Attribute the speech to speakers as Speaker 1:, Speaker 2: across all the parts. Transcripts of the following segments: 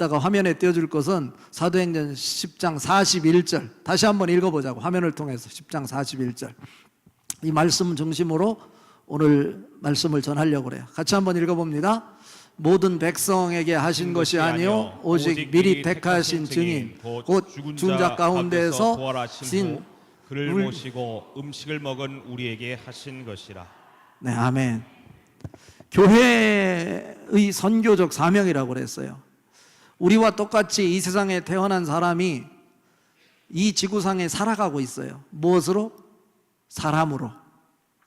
Speaker 1: 이따가 화면에 띄워줄 것은 사도행전 10장 41절 다시 한번 읽어보자고. 화면을 통해서 10장 41절 이 말씀 중심으로 오늘 말씀을 전하려고 그래요. 같이 한번 읽어봅니다. 모든 백성에게 하신 것이 아니요 오직 미리 택하신 증인 곧 죽은 자 가운데서 부활하신
Speaker 2: 그를 모시고 음식을 먹은 우리에게 하신 것이라.
Speaker 1: 네, 아멘. 교회의 선교적 사명이라고 그랬어요. 우리와 똑같이 이 세상에 태어난 사람이 이 지구상에 살아가고 있어요. 무엇으로? 사람으로.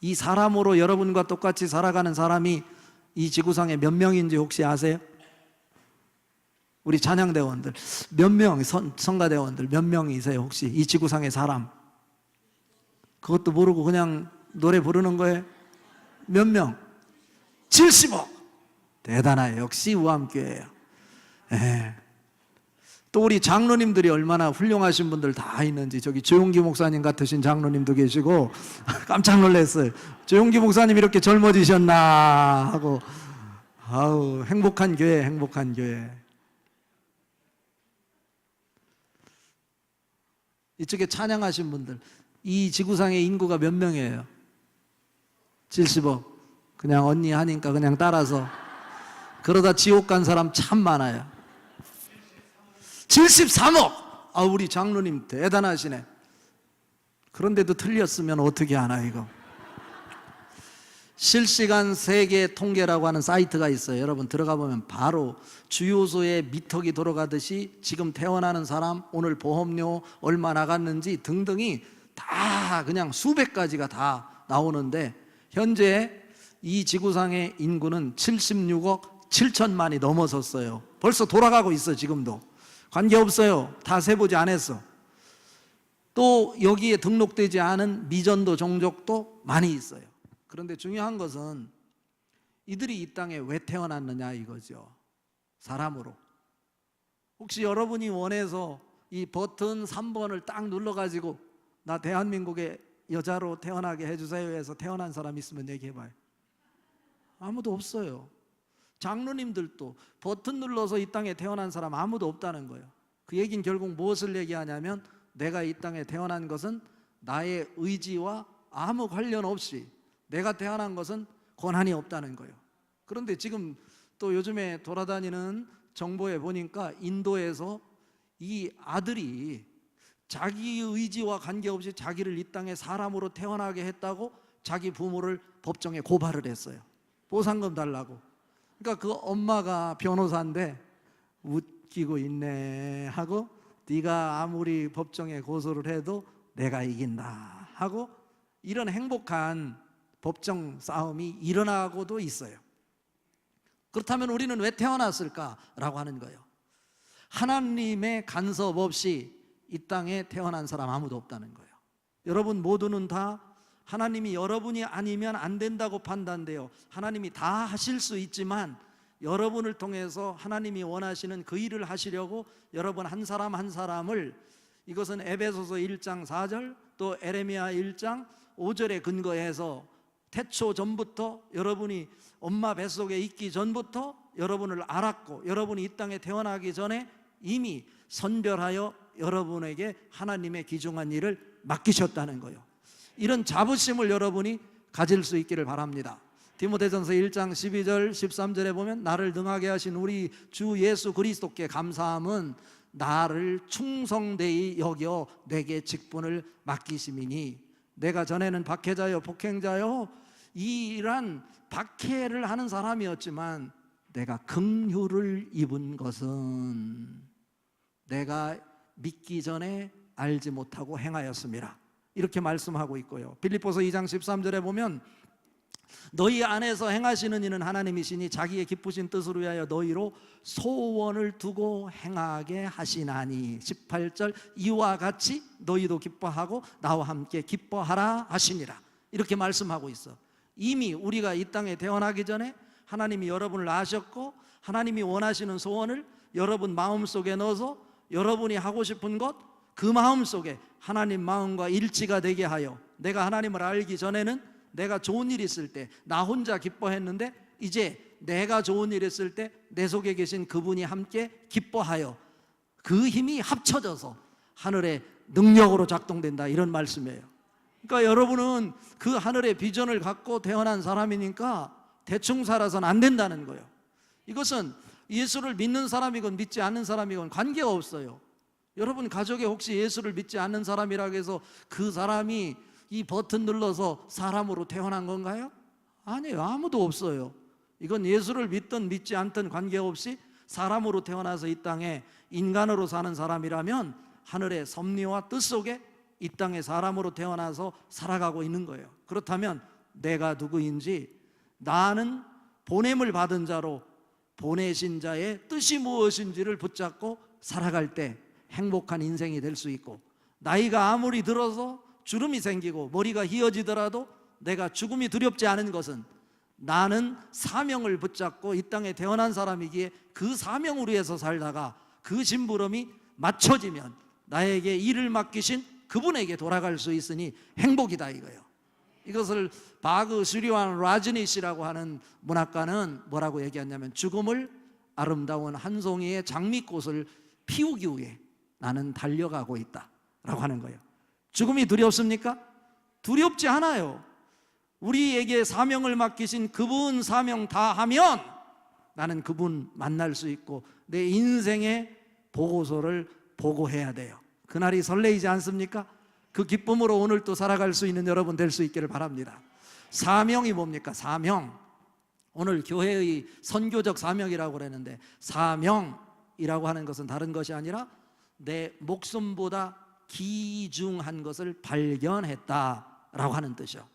Speaker 1: 이 사람으로 여러분과 똑같이 살아가는 사람이 이 지구상에 몇 명인지 혹시 아세요? 우리 찬양대원들 몇 명, 성가대원들 몇 명이세요 혹시? 이 지구상의 사람. 그것도 모르고 그냥 노래 부르는 거예요? 몇 명? 70억. 대단해요. 역시 우암교회예요. 예. 또 우리 장로님들이 얼마나 훌륭하신 분들 다 있는지. 저기 조용기 목사님 같으신 장로님도 계시고 깜짝 놀랐어요. 조용기 목사님 이렇게 젊어지셨나 하고. 아우, 행복한 교회, 행복한 교회. 이쪽에 찬양하신 분들, 이 지구상의 인구가 몇 명이에요? 70억. 그냥 언니 하니까 그냥 따라서. 그러다 지옥 간 사람 참 많아요. 73억! 아, 우리 장로님 대단하시네. 그런데도 틀렸으면 어떻게 하나 이거. 실시간 세계 통계라고 하는 사이트가 있어요. 여러분 들어가 보면 바로 주요소에 미터기 돌아가듯이 지금 태어나는 사람, 오늘 보험료 얼마 나갔는지 등등이 다 그냥 수백 가지가 다 나오는데, 현재 이 지구상의 인구는 76억 7천만이 넘어섰어요. 벌써 돌아가고 있어. 지금도 관계없어요. 다 세보지 않았어. 또 여기에 등록되지 않은 미전도 종족도 많이 있어요. 그런데 중요한 것은 이들이 이 땅에 왜 태어났느냐 이거죠. 사람으로. 혹시 여러분이 원해서 이 버튼 3번을 딱 눌러가지고 나 대한민국의 여자로 태어나게 해주세요 해서 태어난 사람 있으면 얘기해봐요. 아무도 없어요. 장로님들도 버튼 눌러서 이 땅에 태어난 사람 아무도 없다는 거예요. 그 얘기는 결국 무엇을 얘기하냐면 내가 이 땅에 태어난 것은 나의 의지와 아무 관련 없이 내가 태어난 것은 권한이 없다는 거예요. 그런데 지금 또 요즘에 돌아다니는 정보에 보니까 인도에서 이 아들이 자기 의지와 관계없이 자기를 이 땅에 사람으로 태어나게 했다고 자기 부모를 법정에 고발을 했어요. 보상금 달라고. 그러니까 그 엄마가 변호사인데 웃기고 있네 하고, 네가 아무리 법정에 고소를 해도 내가 이긴다 하고, 이런 행복한 법정 싸움이 일어나고도 있어요. 그렇다면 우리는 왜 태어났을까라고 하는 거예요. 하나님의 간섭 없이 이 땅에 태어난 사람 아무도 없다는 거예요. 여러분 모두는 다 하나님이 여러분이 아니면 안 된다고 판단돼요. 하나님이 다 하실 수 있지만 여러분을 통해서 하나님이 원하시는 그 일을 하시려고 여러분 한 사람 한 사람을, 이것은 에베소서 1장 4절 또 에레미야 1장 5절에 근거해서 태초 전부터, 여러분이 엄마 뱃속에 있기 전부터 여러분을 알았고, 여러분이 이 땅에 태어나기 전에 이미 선별하여 여러분에게 하나님의 귀중한 일을 맡기셨다는 거예요. 이런 자부심을 여러분이 가질 수 있기를 바랍니다. 디모데전서 1장 12절 13절에 보면 나를 능하게 하신 우리 주 예수 그리스도께 감사함은 나를 충성되이 여겨 내게 직분을 맡기심이니, 내가 전에는 박해자요 폭행자요 이러한 박해를 하는 사람이었지만 내가 긍휼을 입은 것은 내가 믿기 전에 알지 못하고 행하였습니다. 이렇게 말씀하고 있고요. 빌립보서 2장 13절에 보면 너희 안에서 행하시는 이는 하나님이시니 자기의 기쁘신 뜻을 위하여 너희로 소원을 두고 행하게 하시나니, 18절 이와 같이 너희도 기뻐하고 나와 함께 기뻐하라 하시니라. 이렇게 말씀하고 있어. 이미 우리가 이 땅에 태어나기 전에 하나님이 여러분을 아셨고, 하나님이 원하시는 소원을 여러분 마음속에 넣어서 여러분이 하고 싶은 것, 그 마음속에 하나님 마음과 일치가 되게 하여, 내가 하나님을 알기 전에는 내가 좋은 일 있을 때 나 혼자 기뻐했는데 이제 내가 좋은 일 했을 때 내 속에 계신 그분이 함께 기뻐하여 그 힘이 합쳐져서 하늘의 능력으로 작동된다, 이런 말씀이에요. 그러니까 여러분은 그 하늘의 비전을 갖고 태어난 사람이니까 대충 살아서는 안 된다는 거예요. 이것은 예수를 믿는 사람이건 믿지 않는 사람이건 관계가 없어요. 여러분 가족에 혹시 예수를 믿지 않는 사람이라고 해서 그 사람이 이 버튼 눌러서 사람으로 태어난 건가요? 아니에요. 아무도 없어요. 이건 예수를 믿든 믿지 않든 관계없이 사람으로 태어나서 이 땅에 인간으로 사는 사람이라면 하늘의 섭리와 뜻 속에 이 땅에 사람으로 태어나서 살아가고 있는 거예요. 그렇다면 내가 누구인지, 나는 보냄을 받은 자로 보내신 자의 뜻이 무엇인지를 붙잡고 살아갈 때 행복한 인생이 될 수 있고, 나이가 아무리 들어서 주름이 생기고 머리가 휘어지더라도 내가 죽음이 두렵지 않은 것은 나는 사명을 붙잡고 이 땅에 태어난 사람이기에 그 사명을 위해서 살다가 그 심부름이 맞춰지면 나에게 일을 맡기신 그분에게 돌아갈 수 있으니 행복이다, 이거예요. 이것을 바그 슈리완 라즈니시라고 하는 문학가는 뭐라고 얘기했냐면, 죽음을 아름다운 한 송이의 장미꽃을 피우기 위해 나는 달려가고 있다 라고 하는 거예요. 죽음이 두렵습니까? 두렵지 않아요. 우리에게 사명을 맡기신 그분 사명 다 하면 나는 그분 만날 수 있고 내 인생의 보고서를 보고해야 돼요. 그날이 설레이지 않습니까? 그 기쁨으로 오늘 또 살아갈 수 있는 여러분 될 수 있기를 바랍니다. 사명이 뭡니까? 사명. 오늘 교회의 선교적 사명이라고 그랬는데, 사명이라고 하는 것은 다른 것이 아니라 내 목숨보다 귀중한 것을 발견했다라고 하는 뜻이요.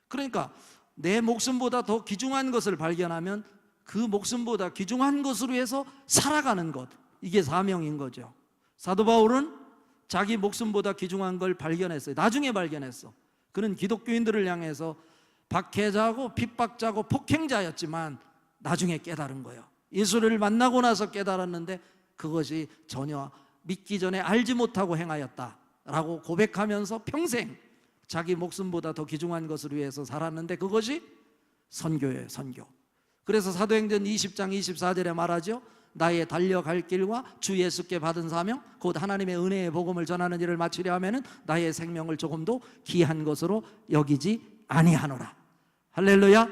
Speaker 1: 그러니까 내 목숨보다 더 귀중한 것을 발견하면 그 목숨보다 귀중한 것으로 해서 살아가는 것, 이게 사명인 거죠. 사도 바울은 자기 목숨보다 귀중한 걸 발견했어요. 나중에 발견했어. 그는 기독교인들을 향해서 박해자고 핍박자고 폭행자였지만 나중에 깨달은 거예요. 예수를 만나고 나서 깨달았는데 그것이 전혀 믿기 전에 알지 못하고 행하였다라고 고백하면서 평생 자기 목숨보다 더 귀중한 것을 위해서 살았는데 그것이 선교예요, 선교. 그래서 사도행전 20장 24절에 말하죠. 나의 달려갈 길과 주 예수께 받은 사명, 곧 하나님의 은혜의 복음을 전하는 일을 마치려 하면은 나의 생명을 조금도 귀한 것으로 여기지 아니하노라. 할렐루야.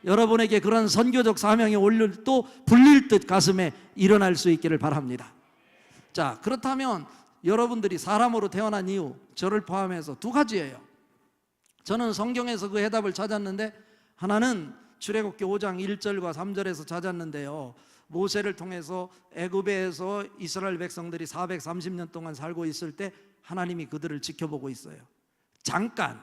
Speaker 1: 여러분에게 그런 선교적 사명이 올릴 또 불릴 듯 가슴에 일어날 수 있기를 바랍니다. 자, 그렇다면 여러분들이 사람으로 태어난 이유, 저를 포함해서 두 가지예요. 저는 성경에서 그 해답을 찾았는데, 하나는 출애굽기 5장 1절과 3절에서 찾았는데요, 모세를 통해서 애굽에서 이스라엘 백성들이 430년 동안 살고 있을 때 하나님이 그들을 지켜보고 있어요. 잠깐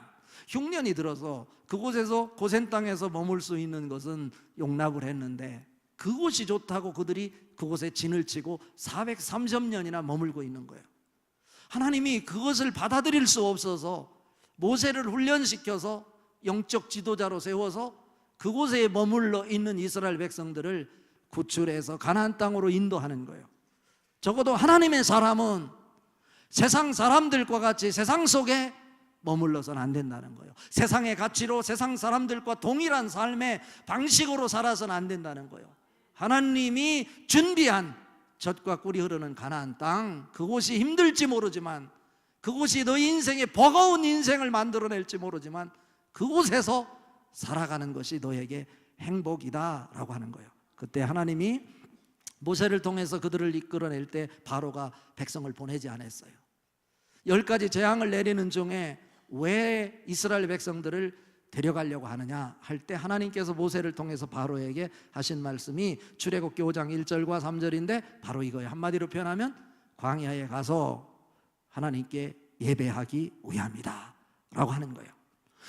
Speaker 1: 흉년이 들어서 그곳에서 고센 땅에서 머물 수 있는 것은 용납을 했는데, 그곳이 좋다고 그들이 그곳에 진을 치고 430년이나 머물고 있는 거예요. 하나님이 그것을 받아들일 수 없어서 모세를 훈련시켜서 영적 지도자로 세워서 그곳에 머물러 있는 이스라엘 백성들을 구출해서 가나안 땅으로 인도하는 거예요. 적어도 하나님의 사람은 세상 사람들과 같이 세상 속에 머물러서는 안 된다는 거예요. 세상의 가치로 세상 사람들과 동일한 삶의 방식으로 살아서는 안 된다는 거예요. 하나님이 준비한 젖과 꿀이 흐르는 가나안 땅, 그곳이 힘들지 모르지만, 그곳이 너희 인생의 버거운 인생을 만들어낼지 모르지만 그곳에서 살아가는 것이 너에게 행복이다 라고 하는 거예요. 그때 하나님이 모세를 통해서 그들을 이끌어낼 때 바로가 백성을 보내지 않았어요. 10가지 재앙을 내리는 중에 왜 이스라엘 백성들을 데려가려고 하느냐 할 때 하나님께서 모세를 통해서 바로에게 하신 말씀이 출애굽기 5장 1절과 3절인데 바로 이거예요. 한마디로 표현하면 광야에 가서 하나님께 예배하기 위함이다 라고 하는 거예요.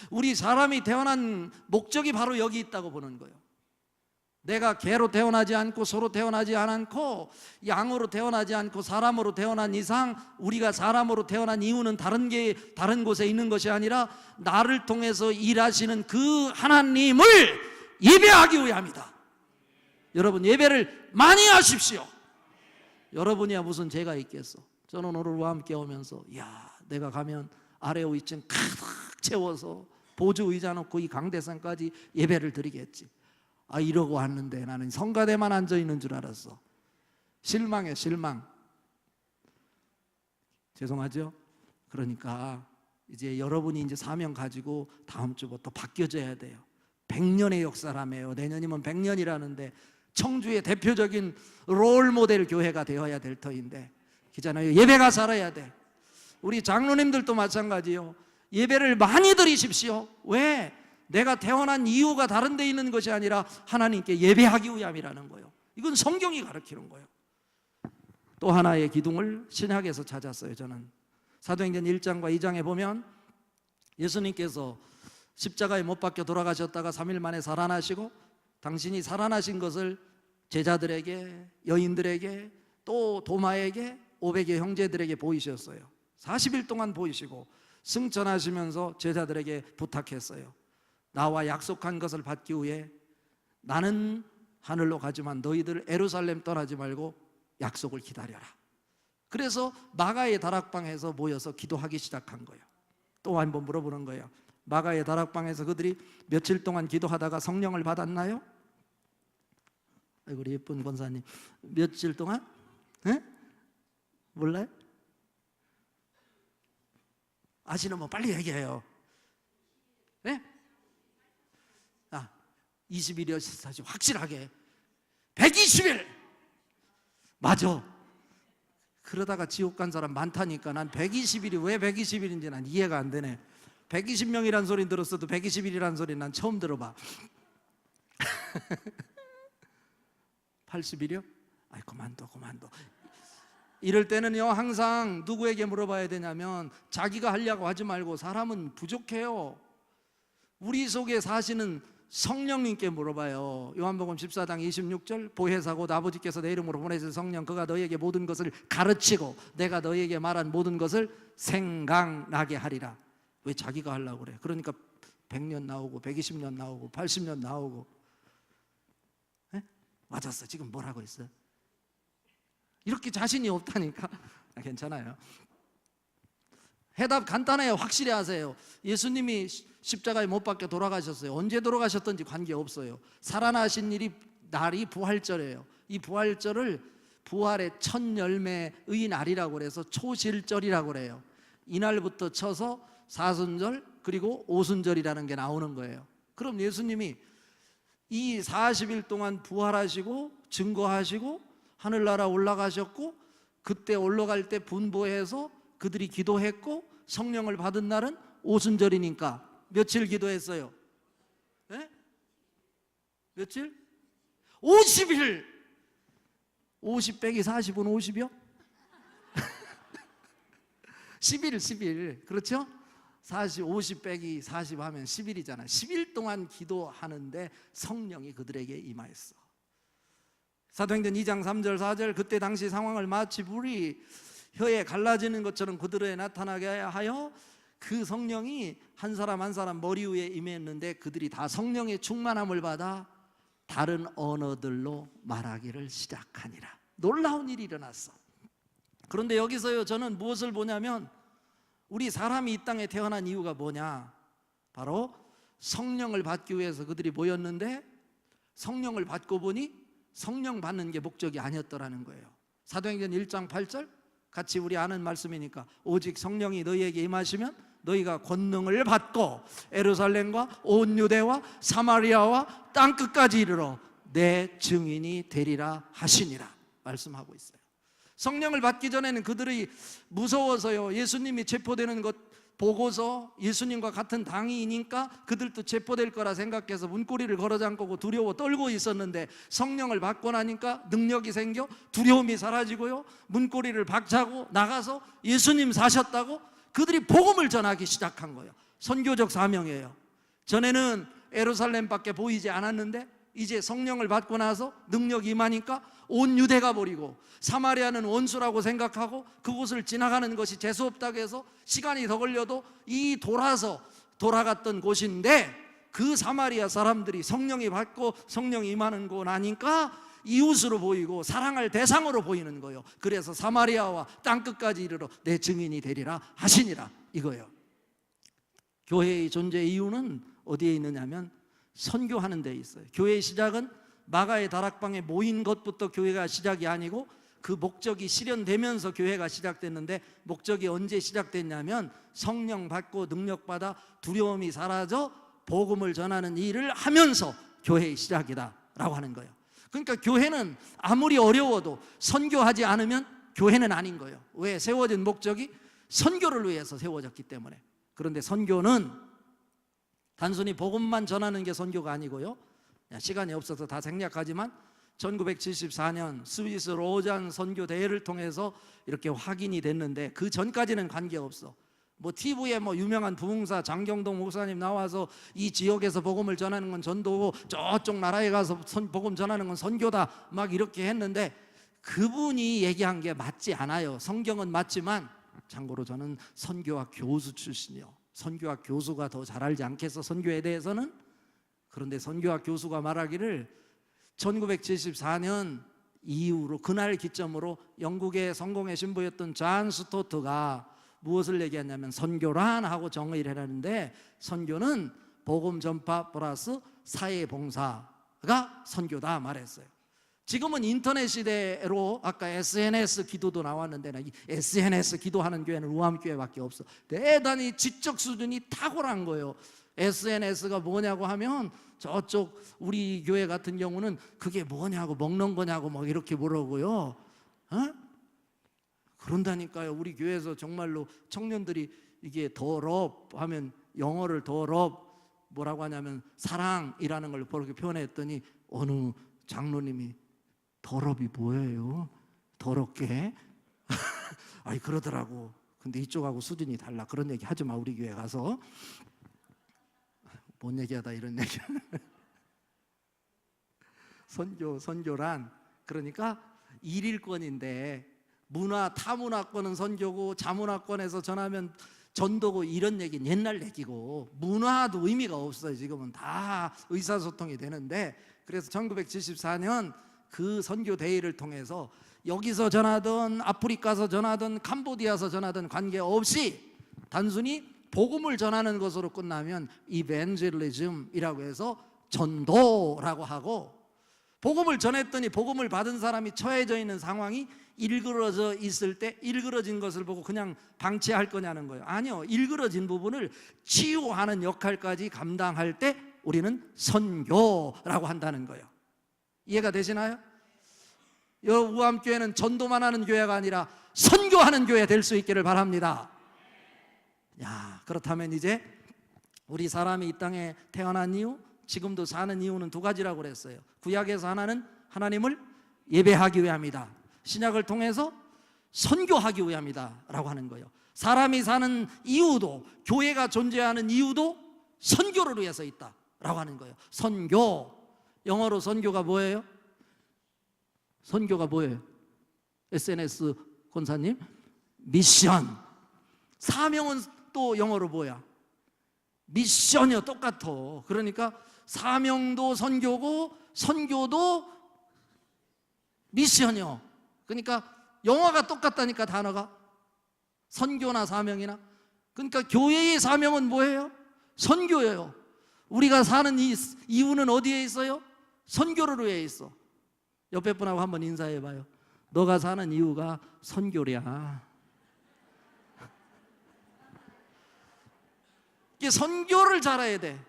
Speaker 1: 우리 사람이 태어난 목적이 바로 여기 있다고 보는 거예요. 내가 개로 태어나지 않고 소로 태어나지 않고 양으로 태어나지 않고 사람으로 태어난 이상, 우리가 사람으로 태어난 이유는 다른 곳에 있는 것이 아니라 나를 통해서 일하시는 그 하나님을 예배하기 위함이다. 여러분 예배를 많이 하십시오. 여러분이야 무슨 죄가 있겠어. 저는 오늘과 함께 오면서 내가 가면 아래 5층 가득 채워서 보조 의자 놓고 이 강대상까지 예배를 드리겠지. 아, 이러고 왔는데 나는 성가대만 앉아 있는 줄 알았어. 실망해, 실망. 죄송하죠? 그러니까 이제 여러분이 이제 사명 가지고 다음 주부터 바뀌어져야 돼요. 100년의 역사라며요. 내년이면 100년이라는데 청주의 대표적인 롤 모델 교회가 되어야 될 터인데, 그잖아요. 예배가 살아야 돼. 우리 장로님들도 마찬가지요. 예배를 많이 드리십시오. 왜? 내가 태어난 이유가 다른 데 있는 것이 아니라 하나님께 예배하기 위함이라는 거예요. 이건 성경이 가르치는 거예요. 또 하나의 기둥을 신약에서 찾았어요. 저는 사도행전 1장과 2장에 보면 예수님께서 십자가에 못 박혀 돌아가셨다가 3일 만에 살아나시고, 당신이 살아나신 것을 제자들에게, 여인들에게, 또 도마에게, 500의 형제들에게 보이셨어요. 40일 동안 보이시고 승천하시면서 제자들에게 부탁했어요. 나와 약속한 것을 받기 위해 나는 하늘로 가지만 너희들 예루살렘 떠나지 말고 약속을 기다려라. 그래서 마가의 다락방에서 모여서 기도하기 시작한 거예요. 또 한 번 물어보는 거예요. 마가의 다락방에서 그들이 며칠 동안 기도하다가 성령을 받았나요? 아이고, 우리 예쁜 권사님, 며칠 동안? 에? 몰라요? 아시는 분 빨리 얘기해요. 네? 20일이요, 사실 확실하게 120일. 맞아. 그러다가 지옥 간 사람 많다니까. 난 120일이 왜 120일인지 난 이해가 안 되네. 120명이란 소리 들었어도 120일이란 소리 난 처음 들어봐. 80일이요? 아이, 그만둬. 이럴 때는요, 항상 누구에게 물어봐야 되냐면 자기가 하려고 하지 말고, 사람은 부족해요. 우리 속에 사시는 성령님께 물어봐요. 요한복음 14장 26절, 보혜사 곧 아버지께서 내 이름으로 보내실 성령, 그가 너희에게 모든 것을 가르치고 내가 너희에게 말한 모든 것을 생각나게 하리라. 왜 자기가 하려고 그래? 그러니까 100년 나오고 120년 나오고 80년 나오고. 에? 맞았어. 지금 뭐라고 했어? 이렇게 자신이 없다니까. 괜찮아요. 해답 간단해요. 확실히 하세요. 예수님이 십자가에 못 박혀 돌아가셨어요. 언제 돌아가셨든지 관계없어요. 살아나신 날이 부활절이에요. 이 부활절을 부활의 첫 열매의 날이라고 그래서 초실절이라고 그래요. 이날부터 쳐서 사순절 그리고 오순절이라는 게 나오는 거예요. 그럼 예수님이 이 40일 동안 부활하시고 증거하시고 하늘나라 올라가셨고, 그때 올라갈 때 분보해서 그들이 기도했고 성령을 받은 날은 오순절이니까 며칠 기도했어요? 네? 며칠? 50일. 50 빼기 40은 50이요? 10일. 그렇죠? 50 빼기 40 하면 10일이잖아. 10일 동안 기도하는데 성령이 그들에게 임하였어. 사도행전 2장 3절 4절, 그때 당시 상황을 마치 불이 혀에 갈라지는 것처럼 그들에게 나타나게 하여 그 성령이 한 사람 한 사람 머리 위에 임했는데, 그들이 다 성령의 충만함을 받아 다른 언어들로 말하기를 시작하니라. 놀라운 일이 일어났어. 그런데 여기서요, 저는 무엇을 보냐면, 우리 사람이 이 땅에 태어난 이유가 뭐냐? 바로 성령을 받기 위해서 그들이 모였는데, 성령을 받고 보니 성령 받는 게 목적이 아니었더라는 거예요. 사도행전 1장 8절, 같이 우리 아는 말씀이니까, 오직 성령이 너희에게 임하시면 너희가 권능을 받고 예루살렘과 온 유대와 사마리아와 땅끝까지 이르러 내 증인이 되리라 하시니라 말씀하고 있어요. 성령을 받기 전에는 그들이 무서워서요, 예수님이 체포되는 것 보고서 예수님과 같은 당이니까 그들도 체포될 거라 생각해서 문고리를 걸어 잠그고 두려워 떨고 있었는데, 성령을 받고 나니까 능력이 생겨 두려움이 사라지고요, 문고리를 박차고 나가서 예수님 사셨다고 그들이 복음을 전하기 시작한 거예요. 선교적 사명이에요. 전에는 예루살렘밖에 보이지 않았는데 이제 성령을 받고 나서 능력이 임하니까 온 유대가 버리고, 사마리아는 원수라고 생각하고 그곳을 지나가는 것이 재수없다고 해서 시간이 더 걸려도 돌아갔던 곳인데, 그 사마리아 사람들이 성령이 받고 성령이 임하는 곳 아니까 이웃으로 보이고 사랑할 대상으로 보이는 거예요. 그래서 사마리아와 땅끝까지 이르러 내 증인이 되리라 하시니라 이거예요. 교회의 존재 이유는 어디에 있느냐면 선교하는 데 있어요. 교회의 시작은 마가의 다락방에 모인 것부터 교회가 시작이 아니고 그 목적이 실현되면서 교회가 시작됐는데, 목적이 언제 시작됐냐면 성령 받고 능력 받아 두려움이 사라져 복음을 전하는 일을 하면서 교회의 시작이다라고 하는 거예요. 그러니까 교회는 아무리 어려워도 선교하지 않으면 교회는 아닌 거예요. 왜? 세워진 목적이 선교를 위해서 세워졌기 때문에. 그런데 선교는 단순히 복음만 전하는 게 선교가 아니고요, 시간이 없어서 다 생략하지만 1974년 스위스 로잔 선교 대회를 통해서 이렇게 확인이 됐는데, 그 전까지는 관계없어. 뭐 TV에 뭐 유명한 부흥사 장경동 목사님 나와서 이 지역에서 복음을 전하는 건 전도고 저쪽 나라에 가서 복음 전하는 건 선교다 막 이렇게 했는데, 그분이 얘기한 게 맞지 않아요. 성경은 맞지만, 참고로 저는 선교학 교수 출신이요, 선교학 교수가 더 잘 알지 않겠어, 선교에 대해서는? 그런데 선교학 교수가 말하기를 1974년 이후로, 그날 기점으로 영국의 성공의 신부였던 존 스토트가 무엇을 얘기했냐면 선교란 하고 정의를 해놨는데, 선교는 복음 전파 플러스 사회 봉사가 선교다 말했어요. 지금은 인터넷 시대로 아까 SNS 기도도 나왔는데, 이 SNS 기도하는 교회는 우암교회밖에 없어. 대단히 지적 수준이 탁월한 거예요. SNS가 뭐냐고 하면 저쪽 우리 교회 같은 경우는 그게 뭐냐고, 먹는 거냐고 막 이렇게 물어보고요. 그런다니까요. 우리 교회에서 정말로 청년들이 이게 더럽 하면 영어를 더럽 뭐라고 하냐면 사랑이라는 걸 그렇게 표현했더니 어느 장로님이 더럽이 뭐예요? 더럽게? 아니 그러더라고. 근데 이쪽하고 수준이 달라. 그런 얘기 하지 마, 우리 교회 가서. 뭔 얘기하다 이런 얘기. 선교란 그러니까 일일권인데, 문화 타문화권은 선교고 자문화권에서 전하면 전도고, 이런 얘기는 옛날 얘기고, 문화도 의미가 없어요. 지금은 다 의사소통이 되는데, 그래서 1974년 그 선교 대회를 통해서 여기서 전하든 아프리카에서 전하든 캄보디아에서 전하든 관계없이 단순히 복음을 전하는 것으로 끝나면 이벤젤리즘이라고 해서 전도라고 하고, 복음을 전했더니 복음을 받은 사람이 처해져 있는 상황이 일그러져 있을 때 일그러진 것을 보고 그냥 방치할 거냐는 거예요. 아니요, 일그러진 부분을 치유하는 역할까지 감당할 때 우리는 선교라고 한다는 거예요. 이해가 되시나요? 우암교회는 전도만 하는 교회가 아니라 선교하는 교회 될 수 있기를 바랍니다. 그렇다면 이제 우리 사람이 이 땅에 태어난 이유, 지금도 사는 이유는 두 가지라고 그랬어요. 구약에서 하나는 하나님을 예배하기 위함이다, 신약을 통해서 선교하기 위함이다 라고 하는 거예요. 사람이 사는 이유도, 교회가 존재하는 이유도 선교를 위해서 있다 라고 하는 거예요. 선교, 영어로 선교가 뭐예요? 선교가 뭐예요? SNS 권사님? 미션. 사명은 또 영어로 뭐야? 미션이요. 똑같아. 그러니까 사명도 선교고 선교도 미션이요. 그러니까 영어가 똑같다니까, 단어가. 선교나 사명이나. 그러니까 교회의 사명은 뭐예요? 선교예요. 우리가 사는 이유는 어디에 있어요? 선교를 위해 있어. 옆에 분하고 한번 인사해 봐요. 너가 사는 이유가 선교랴. 이게 선교를 잘해야 돼.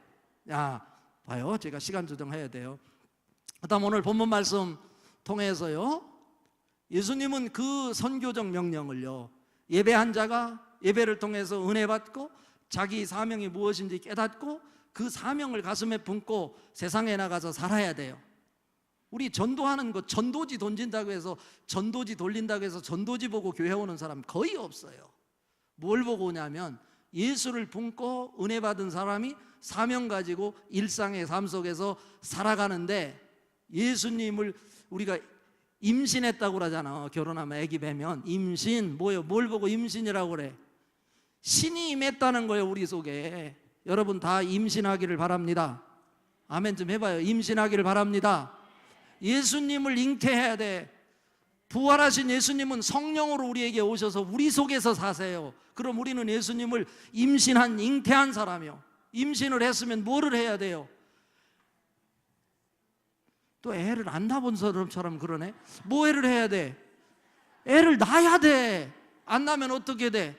Speaker 1: 봐요. 제가 시간 조정해야 돼요. 그다음 오늘 본문 말씀 통해서요, 예수님은 그 선교적 명령을요, 예배한 자가 예배를 통해서 은혜 받고 자기 사명이 무엇인지 깨닫고 그 사명을 가슴에 품고 세상에 나가서 살아야 돼요. 우리 전도하는 거, 전도지 던진다고 해서, 전도지 돌린다고 해서 전도지 보고 교회 오는 사람 거의 없어요. 뭘 보고 오냐면 예수를 품고 은혜 받은 사람이 사명 가지고 일상의 삶 속에서 살아가는데, 예수님을 우리가 임신했다고 그러잖아. 결혼하면 아기 배면 임신, 뭐예요? 뭘 보고 임신이라고 그래? 신이 임했다는 거예요, 우리 속에. 여러분 다 임신하기를 바랍니다. 아멘 좀 해봐요. 임신하기를 바랍니다. 예수님을 잉태해야 돼. 부활하신 예수님은 성령으로 우리에게 오셔서 우리 속에서 사세요. 그럼 우리는 예수님을 임신한, 잉태한 사람이요. 임신을 했으면 뭐를 해야 돼요? 또 애를 안 낳은 사람처럼 그러네. 뭐 애를 해야 돼? 애를 낳아야 돼. 안 낳으면 어떻게 돼?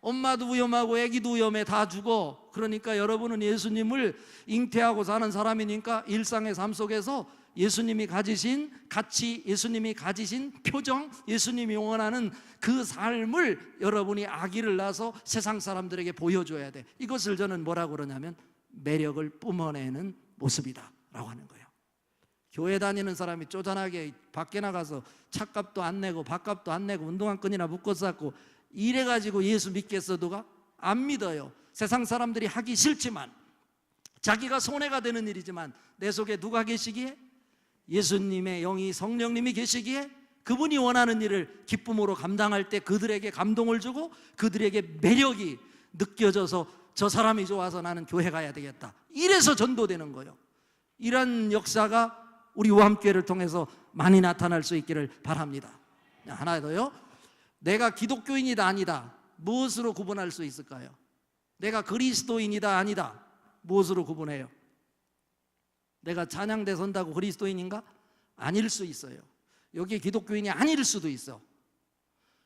Speaker 1: 엄마도 위험하고 애기도 위험해. 다 죽어. 그러니까 여러분은 예수님을 잉태하고 사는 사람이니까 일상의 삶 속에서 예수님이 가지신 가치, 예수님이 가지신 표정, 예수님이 원하는 그 삶을 여러분이 아기를 낳아서 세상 사람들에게 보여줘야 돼. 이것을 저는 뭐라고 그러냐면 매력을 뿜어내는 모습이다 라고 하는 거예요. 교회 다니는 사람이 쪼잔하게 밖에 나가서 차값도 안 내고 밥값도 안 내고 운동화 끈이나 묶어 쌓고 이래가지고 예수 믿겠어? 누가? 안 믿어요. 세상 사람들이 하기 싫지만, 자기가 손해가 되는 일이지만 내 속에 누가 계시기에? 예수님의 영이, 성령님이 계시기에 그분이 원하는 일을 기쁨으로 감당할 때 그들에게 감동을 주고 그들에게 매력이 느껴져서 저 사람이 좋아서 나는 교회 가야 되겠다, 이래서 전도되는 거예요. 이런 역사가 우리 우함교회를 통해서 많이 나타날 수 있기를 바랍니다. 하나 더요. 내가 기독교인이다 아니다, 무엇으로 구분할 수 있을까요? 내가 그리스도인이다 아니다, 무엇으로 구분해요? 내가 찬양대 선다고 그리스도인인가? 아닐 수 있어요. 여기 기독교인이 아닐 수도 있어.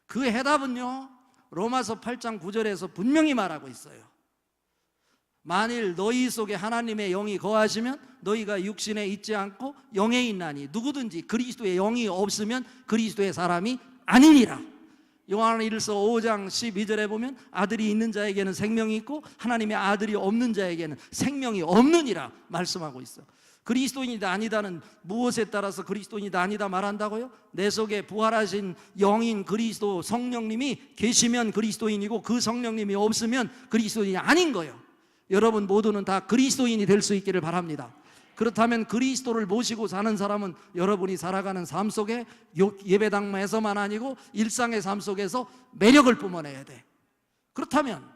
Speaker 1: 그 해답은요, 로마서 8장 9절에서 분명히 말하고 있어요. 만일 너희 속에 하나님의 영이 거하시면 너희가 육신에 있지 않고 영에 있나니 누구든지 그리스도의 영이 없으면 그리스도의 사람이 아니니라. 요한일서 5장 12절에 보면 아들이 있는 자에게는 생명이 있고 하나님의 아들이 없는 자에게는 생명이 없느니라 말씀하고 있어. 그리스도인이다 아니다는 무엇에 따라서 그리스도인이다 아니다 말한다고요? 내 속에 부활하신 영인 그리스도 성령님이 계시면 그리스도인이고 그 성령님이 없으면 그리스도인이 아닌 거예요. 여러분 모두는 다 그리스도인이 될 수 있기를 바랍니다. 그렇다면 그리스도를 모시고 사는 사람은 여러분이 살아가는 삶 속에 예배당에서만 아니고 일상의 삶 속에서 매력을 뿜어내야 돼. 그렇다면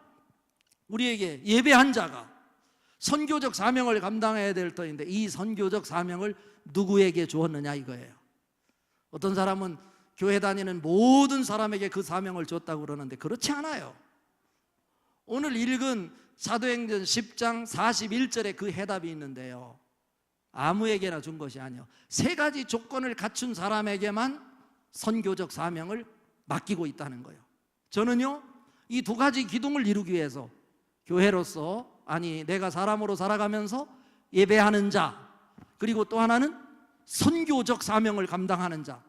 Speaker 1: 우리에게 예배한 자가 선교적 사명을 감당해야 될 터인데 이 선교적 사명을 누구에게 주었느냐 이거예요. 어떤 사람은 교회 다니는 모든 사람에게 그 사명을 줬다고 그러는데 그렇지 않아요. 오늘 읽은 사도행전 10장 41절에 그 해답이 있는데요, 아무에게나 준 것이 아니요, 세 가지 조건을 갖춘 사람에게만 선교적 사명을 맡기고 있다는 거예요. 저는요, 이 두 가지 기둥을 이루기 위해서 교회로서, 아니 내가 사람으로 살아가면서 예배하는 자, 그리고 또 하나는 선교적 사명을 감당하는 자,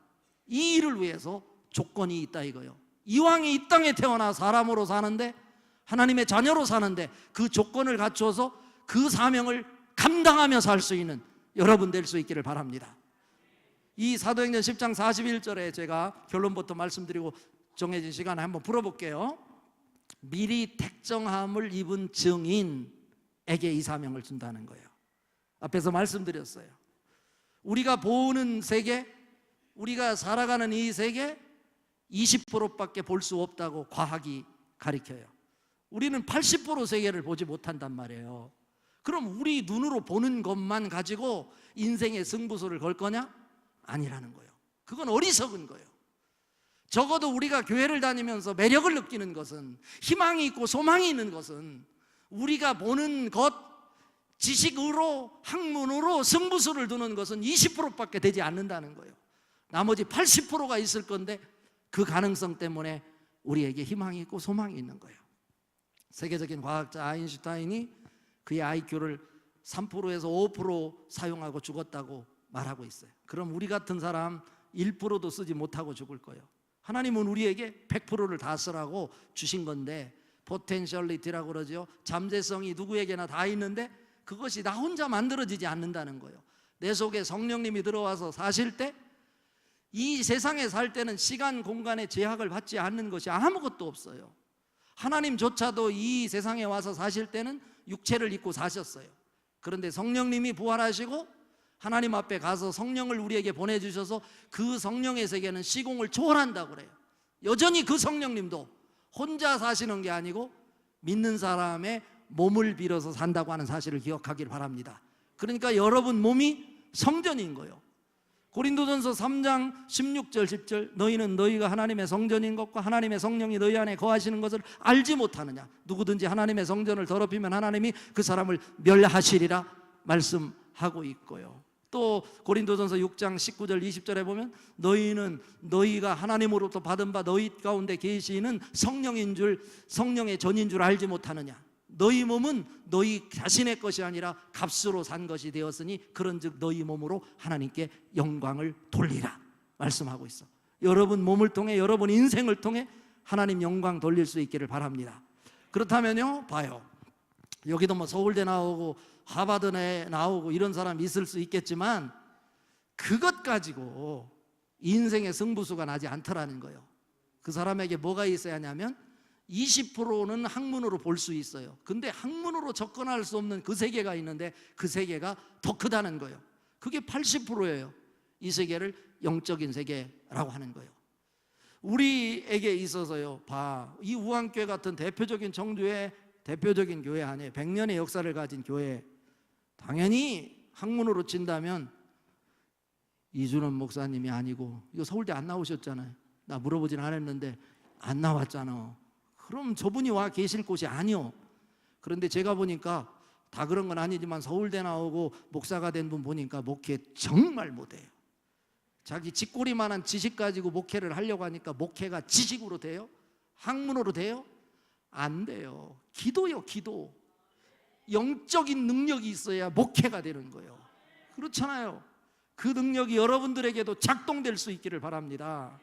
Speaker 1: 이 일을 위해서 조건이 있다 이거예요. 이왕이 이 땅에 태어나 사람으로 사는데, 하나님의 자녀로 사는데 그 조건을 갖춰서 그 사명을 감당하며 살 수 있는 여러분 될 수 있기를 바랍니다. 이 사도행전 10장 41절에 제가 결론부터 말씀드리고 정해진 시간에 한번 풀어볼게요. 미리 택정함을 입은 증인에게 이 사명을 준다는 거예요. 앞에서 말씀드렸어요. 우리가 보는 세계, 우리가 살아가는 이 세계 20%밖에 볼 수 없다고 과학이 가르쳐요. 우리는 80% 세계를 보지 못한단 말이에요. 그럼 우리 눈으로 보는 것만 가지고 인생의 승부수를 걸 거냐? 아니라는 거예요. 그건 어리석은 거예요. 적어도 우리가 교회를 다니면서 매력을 느끼는 것은, 희망이 있고 소망이 있는 것은 우리가 보는 것, 지식으로, 학문으로 승부수를 두는 것은 20%밖에 되지 않는다는 거예요. 나머지 80%가 있을 건데 그 가능성 때문에 우리에게 희망이 있고 소망이 있는 거예요. 세계적인 과학자 아인슈타인이 그의 IQ를 3%에서 5% 사용하고 죽었다고 말하고 있어요. 그럼 우리 같은 사람 1%도 쓰지 못하고 죽을 거예요. 하나님은 우리에게 100%를 다 쓰라고 주신 건데, 포텐셜리티라고 그러죠. 잠재성이 누구에게나 다 있는데 그것이 나 혼자 만들어지지 않는다는 거예요. 내 속에 성령님이 들어와서 사실 때, 이 세상에 살 때는 시간, 공간의 제약을 받지 않는 것이 아무것도 없어요. 하나님조차도 이 세상에 와서 사실 때는 육체를 입고 사셨어요. 그런데 성령님이 부활하시고 하나님 앞에 가서 성령을 우리에게 보내주셔서 그 성령의 세계는 시공을 초월한다고 그래요. 여전히 그 성령님도 혼자 사시는 게 아니고 믿는 사람의 몸을 빌어서 산다고 하는 사실을 기억하길 바랍니다. 그러니까 여러분 몸이 성전인 거예요. 고린도전서 3장 16절 10절, 너희는 너희가 하나님의 성전인 것과 하나님의 성령이 너희 안에 거하시는 것을 알지 못하느냐. 누구든지 하나님의 성전을 더럽히면 하나님이 그 사람을 멸하시리라 말씀하고 있고요. 또 고린도전서 6장 19절 20절에 보면 너희는 너희가 하나님으로부터 받은 바 너희 가운데 계시는 성령의 전인 줄 알지 못하느냐. 너희 몸은 너희 자신의 것이 아니라 값으로 산 것이 되었으니 그런즉 너희 몸으로 하나님께 영광을 돌리라 말씀하고 있어. 여러분 몸을 통해, 여러분 인생을 통해 하나님 영광 돌릴 수 있기를 바랍니다. 그렇다면요, 봐요. 여기도 뭐 서울대 나오고 하버드에 나오고 이런 사람 있을 수 있겠지만 그것 가지고 인생의 승부수가 나지 않더라는 거예요. 그 사람에게 뭐가 있어야 하냐면 20%는 학문으로 볼 수 있어요. 근데 학문으로 접근할 수 없는 그 세계가 있는데 그 세계가 더 크다는 거예요. 그게 80%예요. 이 세계를 영적인 세계라고 하는 거예요. 우리에게 있어서요, 이 우한교회 같은 대표적인 정주의 대표적인 교회 안에 100년의 역사를 가진 교회, 당연히 학문으로 친다면 이준원 목사님이 아니고, 이거 서울대 안 나오셨잖아요. 나 물어보진 않았는데 안 나왔잖아. 그럼 저분이 와 계실 곳이 아니요. 그런데 제가 보니까 다 그런 건 아니지만 서울대 나오고 목사가 된 분 보니까 목회 정말 못해요. 자기 쥐꼬리만한 지식 가지고 목회를 하려고 하니까 목회가 지식으로 돼요? 학문으로 돼요? 안 돼요. 기도요, 기도. 영적인 능력이 있어야 목회가 되는 거예요. 그렇잖아요. 그 능력이 여러분들에게도 작동될 수 있기를 바랍니다.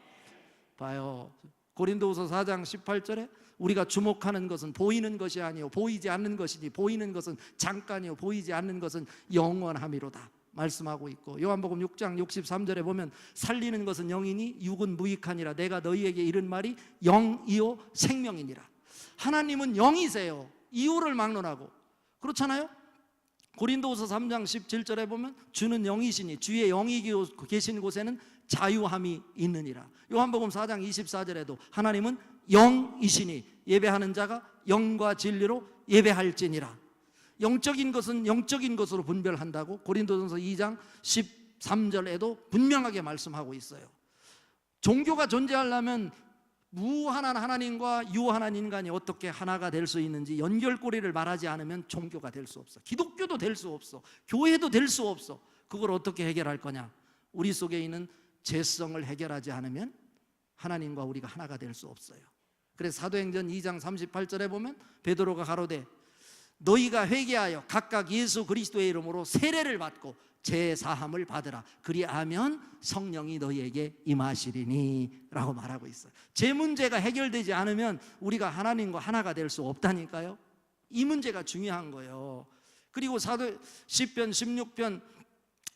Speaker 1: 봐요. 고린도후서 4장 18절에 우리가 주목하는 것은 보이는 것이 아니요 보이지 않는 것이니 보이는 것은 잠깐이요 보이지 않는 것은 영원함이로다 말씀하고 있고, 요한복음 6장 63절에 보면 살리는 것은 영이니 육은 무익하니라. 내가 너희에게 이른 말이 영이요 생명이니라. 하나님은 영이세요. 이유를 막론하고. 그렇잖아요. 고린도후서 3장 17절에 보면 주는 영이시니 주의 영이 계신 곳에는 자유함이 있느니라. 요한복음 4장 24절에도 하나님은 영이시니 예배하는 자가 영과 진리로 예배할지니라. 영적인 것은 영적인 것으로 분별한다고 고린도전서 2장 13절에도 분명하게 말씀하고 있어요. 종교가 존재하려면 무한한 하나님과 유한한 인간이 어떻게 하나가 될 수 있는지 연결고리를 말하지 않으면 종교가 될 수 없어. 기독교도 될 수 없어. 교회도 될 수 없어. 그걸 어떻게 해결할 거냐? 우리 속에 있는 죄성을 해결하지 않으면 하나님과 우리가 하나가 될 수 없어요. 그래서 사도행전 2장 38절에 보면 베드로가 가로되 너희가 회개하여 각각 예수 그리스도의 이름으로 세례를 받고 죄 사함을 받으라. 그리하면 성령이 너희에게 임하시리니 라고 말하고 있어요. 죄 문제가 해결되지 않으면 우리가 하나님과 하나가 될 수 없다니까요. 이 문제가 중요한 거예요. 그리고 시편 66편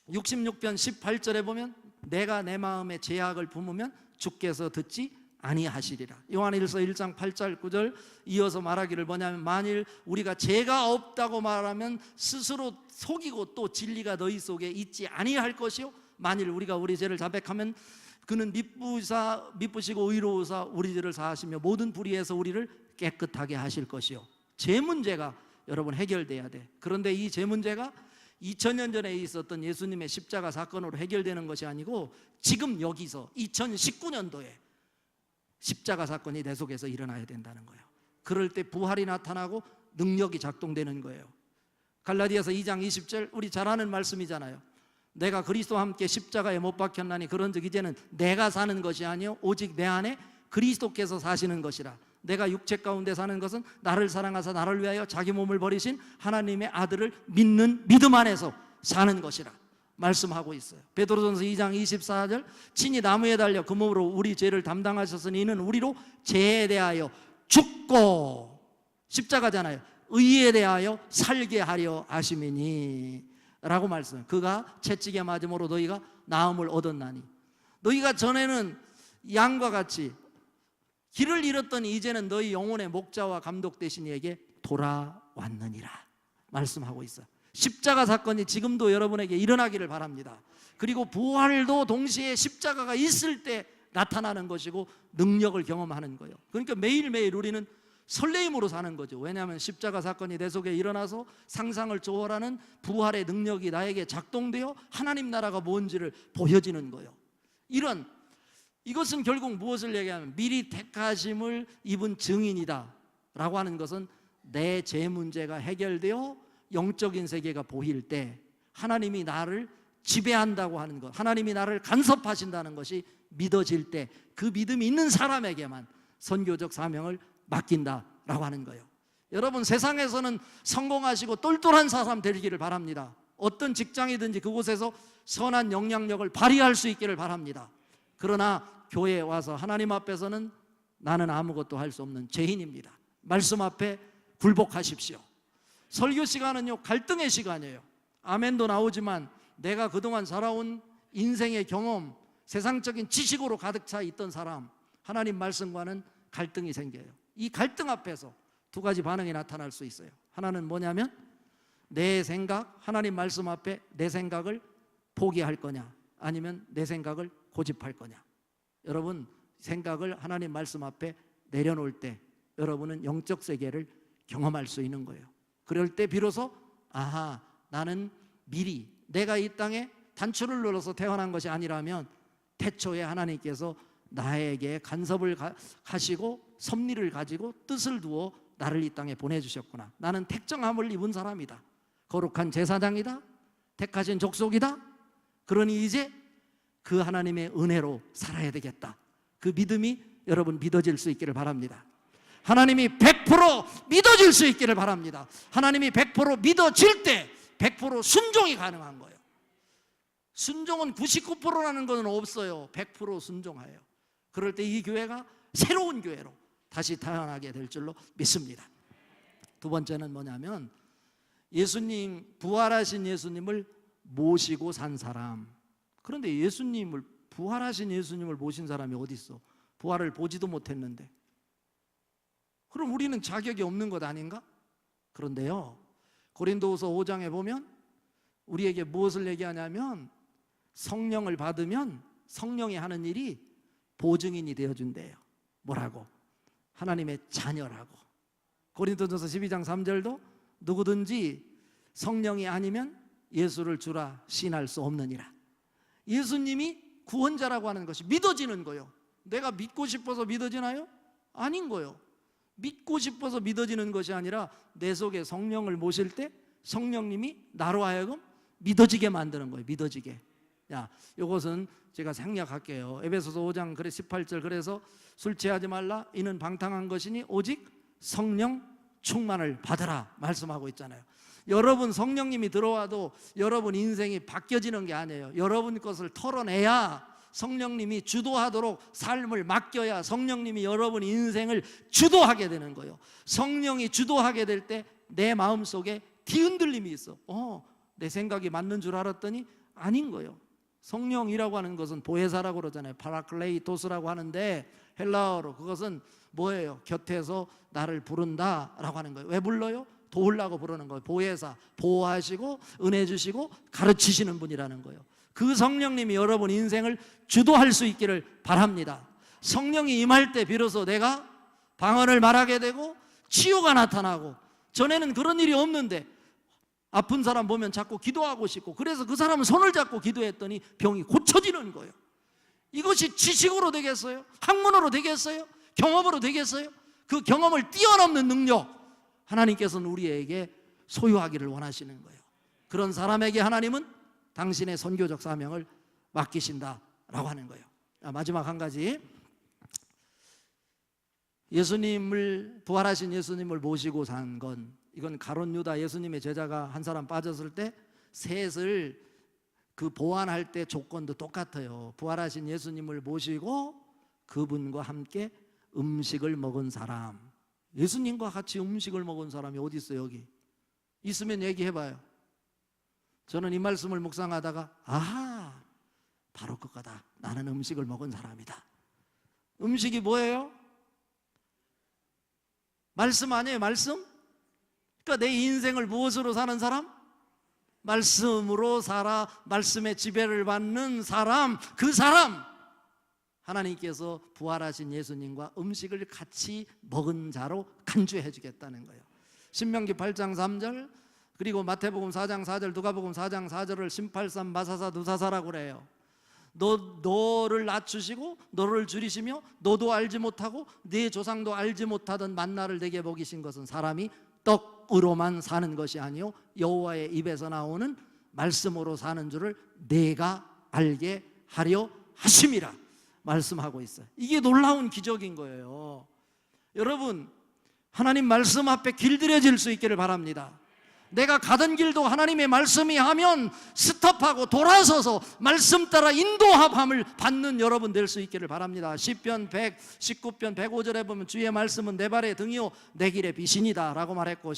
Speaker 1: 18절에 보면 내가 내 마음에 죄악을 품으면 주께서 듣지 아니하시리라. 요한일서 1장 8절 9절 이어서 말하기를 뭐냐면 만일 우리가 죄가 없다고 말하면 스스로 속이고 또 진리가 너희 속에 있지 아니할 것이요 만일 우리가 우리 죄를 자백하면 그는 미쁘시고 의로우사 우리 죄를 사하시며 모든 불의에서 우리를 깨끗하게 하실 것이요. 죄 문제가 여러분 해결돼야 돼. 그런데 이 죄 문제가 2000년 전에 있었던 예수님의 십자가 사건으로 해결되는 것이 아니고 지금 여기서 2019년도에 십자가 사건이 내 속에서 일어나야 된다는 거예요. 그럴 때 부활이 나타나고 능력이 작동되는 거예요. 갈라디아서 2장 20절 우리 잘 아는 말씀이잖아요. 내가 그리스도와 함께 십자가에 못 박혔나니 그런즉 이제는 내가 사는 것이 아니요 오직 내 안에 그리스도께서 사시는 것이라. 내가 육체 가운데 사는 것은 나를 사랑하사 나를 위하여 자기 몸을 버리신 하나님의 아들을 믿는 믿음 안에서 사는 것이라 말씀하고 있어요. 베드로전서 2장 24절 친히 나무에 달려 그 몸으로 우리 죄를 담당하셨으니 이는 우리로 죄에 대하여 죽고 십자가잖아요. 의에 대하여 살게 하려 하심이니 라고 말씀해요. 그가 채찍에 맞음으로 너희가 나음을 얻었나니 너희가 전에는 양과 같이 길을 잃었더니 이제는 너희 영혼의 목자와 감독 되신 이에게 돌아왔느니라 말씀하고 있어요. 십자가 사건이 지금도 여러분에게 일어나기를 바랍니다. 그리고 부활도 동시에 십자가가 있을 때 나타나는 것이고 능력을 경험하는 거예요. 그러니까 매일매일 우리는 설레임으로 사는 거죠. 왜냐하면 십자가 사건이 내 속에 일어나서 상상을 초월하는 부활의 능력이 나에게 작동되어 하나님 나라가 뭔지를 보여지는 거예요. 이것은 결국 무엇을 얘기하면 미리 택하심을 입은 증인이다 라고 하는 것은 내 죄 문제가 해결되어 영적인 세계가 보일 때 하나님이 나를 지배한다고 하는 것, 하나님이 나를 간섭하신다는 것이 믿어질 때 그 믿음이 있는 사람에게만 선교적 사명을 맡긴다라고 하는 거예요. 여러분, 세상에서는 성공하시고 똘똘한 사람 되기를 바랍니다. 어떤 직장이든지 그곳에서 선한 영향력을 발휘할 수 있기를 바랍니다. 그러나 교회에 와서 하나님 앞에서는 나는 아무것도 할 수 없는 죄인입니다. 말씀 앞에 굴복하십시오. 설교 시간은요, 갈등의 시간이에요. 아멘도 나오지만 내가 그동안 살아온 인생의 경험, 세상적인 지식으로 가득 차 있던 사람, 하나님 말씀과는 갈등이 생겨요. 이 갈등 앞에서 두 가지 반응이 나타날 수 있어요. 하나는 뭐냐면 내 생각, 하나님 말씀 앞에 내 생각을 포기할 거냐, 아니면 내 생각을 고집할 거냐. 여러분, 생각을 하나님 말씀 앞에 내려놓을 때 여러분은 영적 세계를 경험할 수 있는 거예요. 그럴 때 비로소 아하, 나는 미리 내가 이 땅에 단추를 눌러서 태어난 것이 아니라면 태초에 하나님께서 나에게 간섭을 하시고 섭리를 가지고 뜻을 두어 나를 이 땅에 보내주셨구나. 나는 택정함을 입은 사람이다. 거룩한 제사장이다. 택하신 족속이다. 그러니 이제 그 하나님의 은혜로 살아야 되겠다. 그 믿음이 여러분 믿어질 수 있기를 바랍니다. 하나님이 100% 믿어질 수 있기를 바랍니다. 하나님이 100% 믿어질 때 100% 순종이 가능한 거예요. 순종은 99%라는 건 없어요. 100% 순종하여요. 그럴 때 이 교회가 새로운 교회로 다시 태어나게 될 줄로 믿습니다. 두 번째는 뭐냐면 예수님, 부활하신 예수님을 모시고 산 사람. 그런데 부활하신 예수님을 모신 사람이 어디 있어? 부활을 보지도 못했는데. 그럼 우리는 자격이 없는 것 아닌가? 그런데요, 고린도후서 5장에 보면 우리에게 무엇을 얘기하냐면 성령을 받으면 성령이 하는 일이 보증인이 되어준대요. 뭐라고? 하나님의 자녀라고. 고린도전서 12장 3절도 누구든지 성령이 아니면 예수를 주라 신할 수 없느니라. 예수님이 구원자라고 하는 것이 믿어지는 거예요. 내가 믿고 싶어서 믿어지나요? 아닌 거예요. 믿고 싶어서 믿어지는 것이 아니라 내 속에 성령을 모실 때 성령님이 나로 하여금 믿어지게 만드는 거예요. 믿어지게. 야, 이것은 제가 생략할게요. 에베소서 5장 18절, 그래서 술 취하지 말라, 이는 방탕한 것이니 오직 성령 충만을 받으라 말씀하고 있잖아요. 여러분, 성령님이 들어와도 여러분 인생이 바뀌어지는 게 아니에요. 여러분 것을 털어내야 성령님이 주도하도록 삶을 맡겨야 성령님이 여러분 인생을 주도하게 되는 거예요. 성령이 주도하게 될 때 내 마음속에 뒤흔들림이 있어. 내 생각이 맞는 줄 알았더니 아닌 거예요. 성령이라고 하는 것은 보혜사라고 그러잖아요. 파라클레이토스라고 하는데 헬라어로 그것은 뭐예요? 곁에서 나를 부른다라고 하는 거예요. 왜 불러요? 도우려고 부르는 거예요. 보혜사, 보호하시고 은혜 주시고 가르치시는 분이라는 거예요. 그 성령님이 여러분 인생을 주도할 수 있기를 바랍니다. 성령이 임할 때 비로소 내가 방언을 말하게 되고 치유가 나타나고, 전에는 그런 일이 없는데 아픈 사람 보면 자꾸 기도하고 싶고, 그래서 그 사람은 손을 잡고 기도했더니 병이 고쳐지는 거예요. 이것이 지식으로 되겠어요? 학문으로 되겠어요? 경험으로 되겠어요? 그 경험을 뛰어넘는 능력, 하나님께서는 우리에게 소유하기를 원하시는 거예요. 그런 사람에게 하나님은 당신의 선교적 사명을 맡기신다라고 하는 거예요. 마지막 한 가지, 부활하신 예수님을 모시고 산 건, 이건 가룟 유다 예수님의 제자가 한 사람 빠졌을 때 셋을 그 보완할 때 조건도 똑같아요. 부활하신 예수님을 모시고 그분과 함께 음식을 먹은 사람. 예수님과 같이 음식을 먹은 사람이 어디 있어요? 여기 있으면 얘기해봐요. 저는 이 말씀을 묵상하다가 아하, 바로 그거다. 나는 음식을 먹은 사람이다. 음식이 뭐예요? 말씀 아니에요? 말씀? 그러니까 내 인생을 무엇으로 사는 사람? 말씀으로 살아 말씀의 지배를 받는 사람, 그 사람, 하나님께서 부활하신 예수님과 음식을 같이 먹은 자로 간주해 주겠다는 거예요. 신명기 8장 3절, 그리고 마태복음 4장 4절, 누가복음 4장 4절을 심팔산 마사사 누사사라고 그래요. 너를 낮추시고 너를 줄이시며 너도 알지 못하고 네 조상도 알지 못하던 만나를 내게 먹이신 것은 사람이 떡으로만 사는 것이 아니요 여호와의 입에서 나오는 말씀으로 사는 줄을 내가 알게 하려 하심이라 말씀하고 있어요. 이게 놀라운 기적인 거예요. 여러분, 하나님 말씀 앞에 길들여질 수 있기를 바랍니다. 내가 가던 길도 하나님의 말씀이 하면 스톱하고 돌아서서 말씀 따라 인도함을 받는 여러분 될 수 있기를 바랍니다. 시편 119편 105절에 보면 주의 말씀은 내 발의 등이요 내 길의 빛이니라 라고 말했고,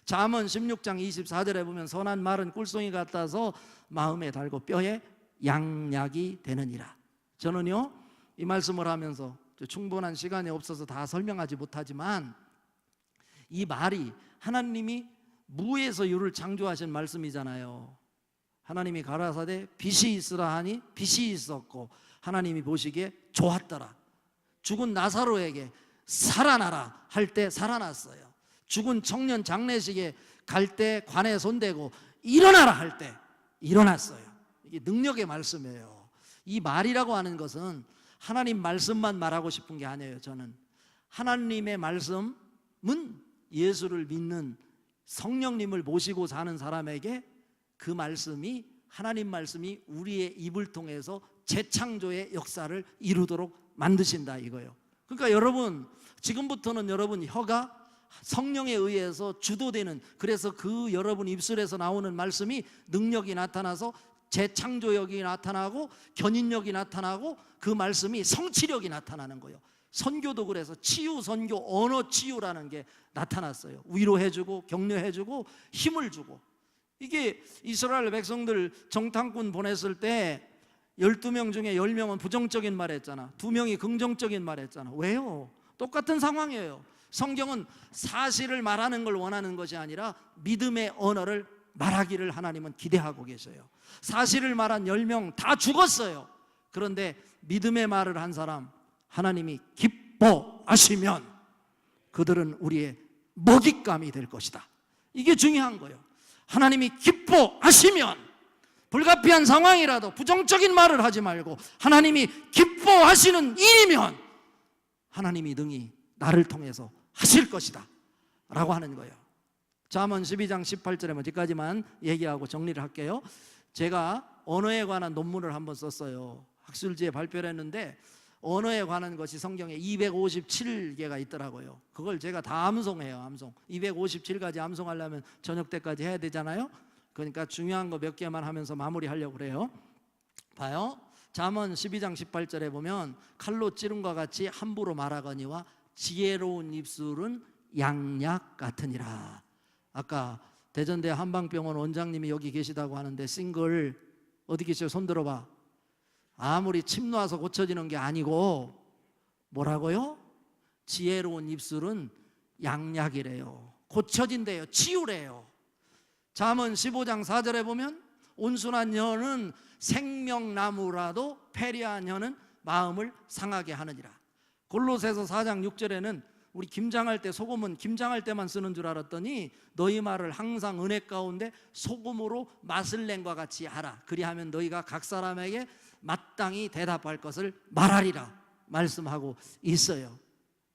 Speaker 1: 잠언 16장 24절에 보면 선한 말은 꿀송이 같아서 마음에 달고 뼈에 양약이 되느니라. 저는요, 이 말씀을 하면서 충분한 시간이 없어서 다 설명하지 못하지만 이 말이 하나님이 무에서 유를 창조하신 말씀이잖아요. 하나님이 가라사대 빛이 있으라 하니 빛이 있었고 하나님이 보시기에 좋았더라. 죽은 나사로에게 살아나라 할 때 살아났어요. 죽은 청년 장례식에 갈 때 관에 손대고 일어나라 할 때 일어났어요. 이게 능력의 말씀이에요. 이 말이라고 하는 것은 하나님 말씀만 말하고 싶은 게 아니에요. 저는 하나님의 말씀은 예수를 믿는 성령님을 모시고 사는 사람에게 그 말씀이, 하나님 말씀이 우리의 입을 통해서 재창조의 역사를 이루도록 만드신다 이거예요. 그러니까 여러분, 지금부터는 여러분 혀가 성령에 의해서 주도되는, 그래서 그 여러분 입술에서 나오는 말씀이 능력이 나타나서 재창조력이 나타나고 견인력이 나타나고 그 말씀이 성취력이 나타나는 거예요. 선교도 그래서 치유 선교, 언어 치유라는 게 나타났어요. 위로해주고 격려해주고 힘을 주고. 이게 이스라엘 백성들 정탐꾼 보냈을 때 12명 중에 10명은 부정적인 말 했잖아. 2명이 긍정적인 말 했잖아. 왜요? 똑같은 상황이에요. 성경은 사실을 말하는 걸 원하는 것이 아니라 믿음의 언어를 말하기를 하나님은 기대하고 계셔요. 사실을 말한 10명 다 죽었어요. 그런데 믿음의 말을 한 사람 하나님이 기뻐하시면 그들은 우리의 먹잇감이 될 것이다. 이게 중요한 거예요. 하나님이 기뻐하시면, 불가피한 상황이라도 부정적인 말을 하지 말고 하나님이 기뻐하시는 일이면 하나님이 능히 나를 통해서 하실 것이다 라고 하는 거예요. 잠언 12장 18절에 어디까지만 얘기하고 정리를 할게요. 제가 언어에 관한 논문을 한번 썼어요. 학술지에 발표를 했는데 언어에 관한 것이 성경에 257개가 있더라고요. 그걸 제가 다 암송해요. 암송 257가지 암송하려면 저녁 때까지 해야 되잖아요. 그러니까 중요한 거 몇 개만 하면서 마무리하려고 그래요. 봐요. 잠언 12장 18절에 보면 칼로 찌른과 같이 함부로 말하거니와 지혜로운 입술은 양약 같으니라. 아까 대전대 한방병원 원장님이 여기 계시다고 하는데 싱글 어디 계세요? 손 들어봐. 아무리 침 놔서 고쳐지는 게 아니고 뭐라고요? 지혜로운 입술은 양약이래요. 고쳐진대요. 치유래요. 잠언 15장 4절에 보면 온순한 혀는 생명나무라도 패리한 혀는 마음을 상하게 하느니라. 골로새서 4장 6절에는 우리 김장할 때 소금은 김장할 때만 쓰는 줄 알았더니 너희 말을 항상 은혜 가운데 소금으로 맛을 낸과 같이 하라. 그리하면 너희가 각 사람에게 마땅히 대답할 것을 말하리라 말씀하고 있어요.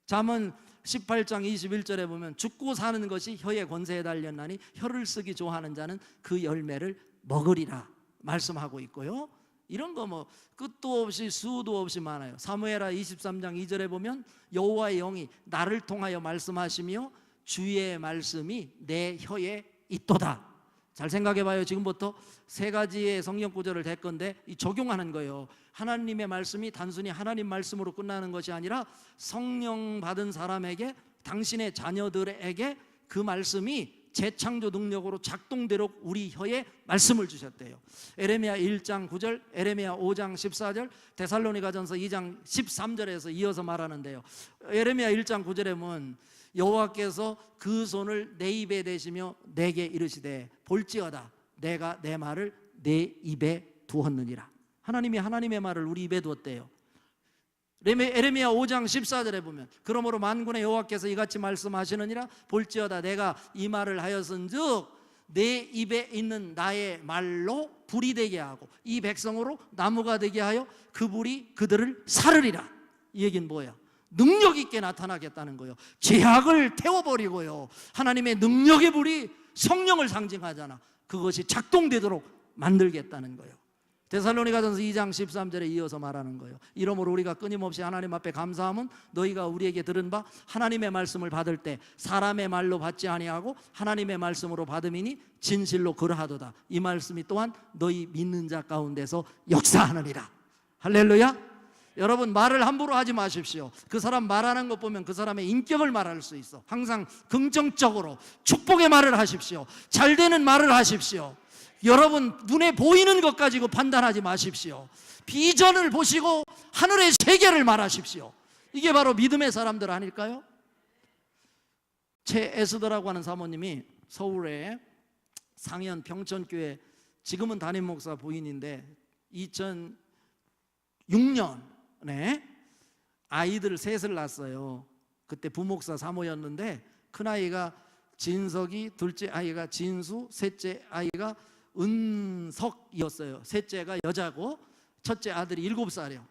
Speaker 1: 잠언 18장 21절에 보면 죽고 사는 것이 혀의 권세에 달렸나니 혀를 쓰기 좋아하는 자는 그 열매를 먹으리라 말씀하고 있고요. 이런 거 뭐 끝도 없이 수도 없이 많아요. 사무엘하 23장 2절에 보면 여호와의 영이 나를 통하여 말씀하시며 주의 말씀이 내 혀에 있도다. 잘 생각해 봐요. 지금부터 세 가지의 성경 구절을 댈 건데 이 적용하는 거예요. 하나님의 말씀이 단순히 하나님 말씀으로 끝나는 것이 아니라 성령 받은 사람에게, 당신의 자녀들에게 그 말씀이 재창조 능력으로 작동되도록 우리 혀에 말씀을 주셨대요. 에레미야 1장 9절, 에레미야 5장 14절, 데살로니가전서 2장 13절에서 이어서 말하는데요. 에레미야 1장 9절에 보면 여호와께서 그 손을 내 입에 대시며 내게 이르시되 볼지어다 내가 내 말을 내 입에 두었느니라. 하나님이 하나님의 말을 우리 입에 두었대요. 에레미야 5장 14절에 보면 그러므로 만군의 여호와께서 이같이 말씀하시느니라 볼지어다 내가 이 말을 하였은즉 내 입에 있는 나의 말로 불이 되게 하고 이 백성으로 나무가 되게 하여 그 불이 그들을 사르리라. 이 얘기는 뭐야? 능력 있게 나타나겠다는 거예요. 죄악을 태워버리고요. 하나님의 능력의 불이 성령을 상징하잖아. 그것이 작동되도록 만들겠다는 거예요. 데살로니가전서 2장 13절에 이어서 말하는 거예요. 이러므로 우리가 끊임없이 하나님 앞에 감사함은 너희가 우리에게 들은 바 하나님의 말씀을 받을 때 사람의 말로 받지 아니하고 하나님의 말씀으로 받음이니 진실로 그러하도다. 이 말씀이 또한 너희 믿는 자 가운데서 역사하느니라. 할렐루야. 여러분, 말을 함부로 하지 마십시오. 그 사람 말하는 것 보면 그 사람의 인격을 말할 수 있어. 항상 긍정적으로 축복의 말을 하십시오. 잘 되는 말을 하십시오. 여러분, 눈에 보이는 것 가지고 판단하지 마십시오. 비전을 보시고 하늘의 세계를 말하십시오. 이게 바로 믿음의 사람들 아닐까요? 최 에스더라고 하는 사모님이 서울의 상현 평천교회, 지금은 담임 목사 부인인데 2006년에 아이들 셋을 낳았어요. 그때 부목사 사모였는데 큰아이가 진석이, 둘째 아이가 진수, 셋째 아이가 은석이었어요. 셋째가 여자고 첫째 아들이 7살이에요.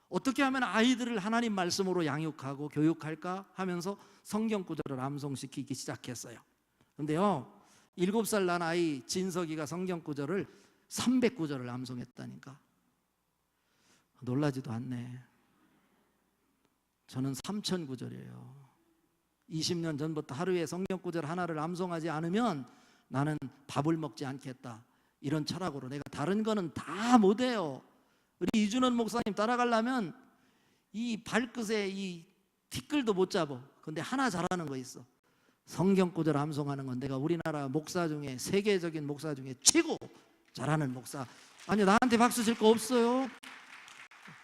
Speaker 1: 어떻게 하면 아이들을 하나님 말씀으로 양육하고 교육할까 하면서 성경 구절을 암송시키기 시작했어요. 근데요, 7살 난 아이 진석이가 성경 구절을 300구절을 암송했다니까. 놀라지도 않네. 저는 3000구절이에요 20년 전부터 하루에 성경 구절 하나를 암송하지 않으면 나는 밥을 먹지 않겠다, 이런 철학으로. 내가 다른 거는 다 못해요. 우리 이준원 목사님 따라가려면 이 발끝에 이 티끌도 못 잡아. 근데 하나 잘하는 거 있어. 성경 구절 암송하는 건 내가 우리나라 목사 중에, 세계적인 목사 중에 최고 잘하는 목사. 아니, 나한테 박수 칠 거 없어요.